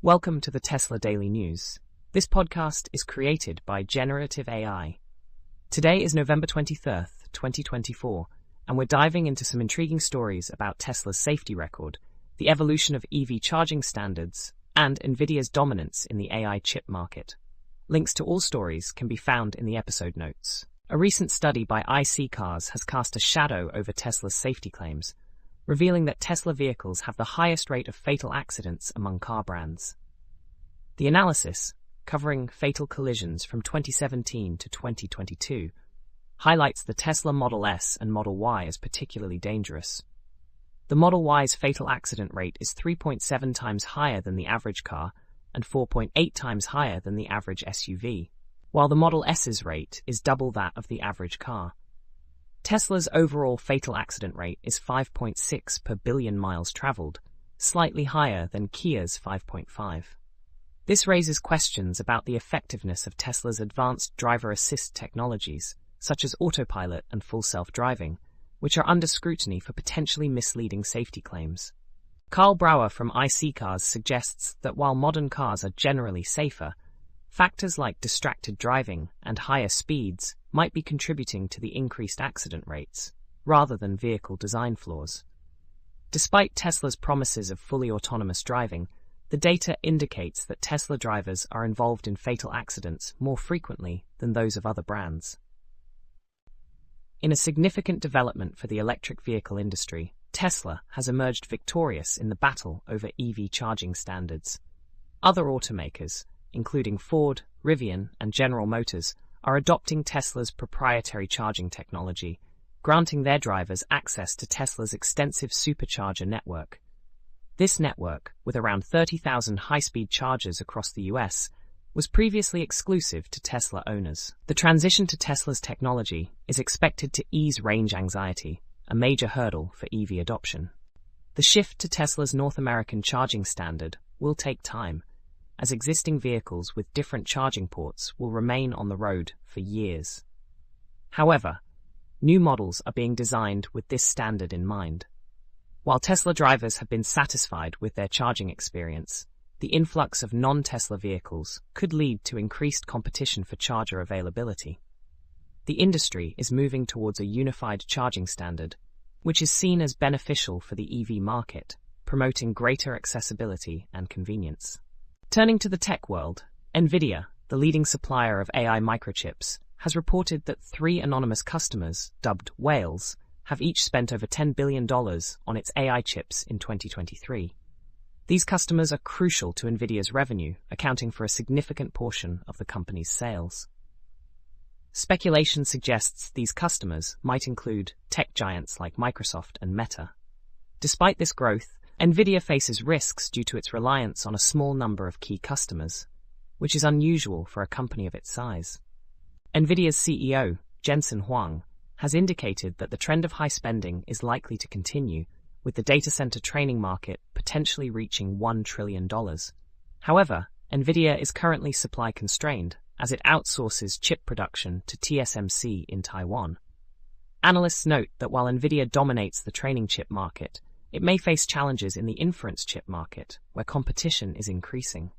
Welcome to the Tesla Daily News. This podcast is created by Generative AI. Today is November 23rd, 2024, and we're diving into some intriguing stories about Tesla's safety record, the evolution of EV charging standards, and Nvidia's dominance in the AI chip market. Links to all stories can be found in the episode notes. A recent study by IC Cars has cast a shadow over Tesla's safety claims, revealing that Tesla vehicles have the highest rate of fatal accidents among car brands. The analysis, covering fatal collisions from 2017 to 2022, highlights the Tesla Model S and Model Y as particularly dangerous. The Model Y's fatal accident rate is 3.7 times higher than the average car and 4.8 times higher than the average SUV, while the Model S's rate is double that of the average car. Tesla's overall fatal accident rate is 5.6 per billion miles traveled, slightly higher than Kia's 5.5. This raises questions about the effectiveness of Tesla's advanced driver assist technologies, such as autopilot and full self-driving, which are under scrutiny for potentially misleading safety claims. Carl Brauer from IC Cars suggests that while modern cars are generally safer, factors like distracted driving and higher speeds might be contributing to the increased accident rates, rather than vehicle design flaws. Despite Tesla's promises of fully autonomous driving, the data indicates that Tesla drivers are involved in fatal accidents more frequently than those of other brands. In a significant development for the electric vehicle industry, Tesla has emerged victorious in the battle over EV charging standards. Other automakers, including Ford, Rivian, and General Motors, are adopting Tesla's proprietary charging technology, granting their drivers access to Tesla's extensive supercharger network. This network, with around 30,000 high-speed chargers across the US, was previously exclusive to Tesla owners. The transition to Tesla's technology is expected to ease range anxiety, a major hurdle for EV adoption. The shift to Tesla's North American charging standard will take time, as existing vehicles with different charging ports will remain on the road for years. However, new models are being designed with this standard in mind. While Tesla drivers have been satisfied with their charging experience, the influx of non-Tesla vehicles could lead to increased competition for charger availability. The industry is moving towards a unified charging standard, which is seen as beneficial for the EV market, promoting greater accessibility and convenience. Turning to the tech world, Nvidia, the leading supplier of AI microchips, has reported that 3 anonymous customers, dubbed whales, have each spent over $10 billion on its AI chips in 2023. These customers are crucial to Nvidia's revenue, accounting for a significant portion of the company's sales. Speculation suggests these customers might include tech giants like Microsoft and Meta. Despite this growth, Nvidia faces risks due to its reliance on a small number of key customers, which is unusual for a company of its size. Nvidia's CEO, Jensen Huang, has indicated that the trend of high spending is likely to continue, with the data center training market potentially reaching $1 trillion. However, Nvidia is currently supply constrained as it outsources chip production to TSMC in Taiwan. Analysts note that while Nvidia dominates the training chip market, it may face challenges in the inference chip market, where competition is increasing.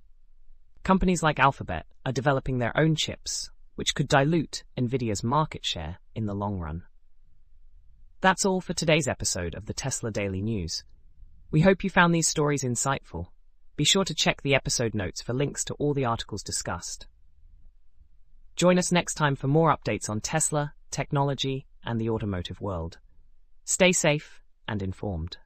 Companies like Alphabet are developing their own chips, which could dilute Nvidia's market share in the long run. That's all for today's episode of the Tesla Daily News. We hope you found these stories insightful. Be sure to check the episode notes for links to all the articles discussed. Join us next time for more updates on Tesla, technology, and the automotive world. Stay safe and informed.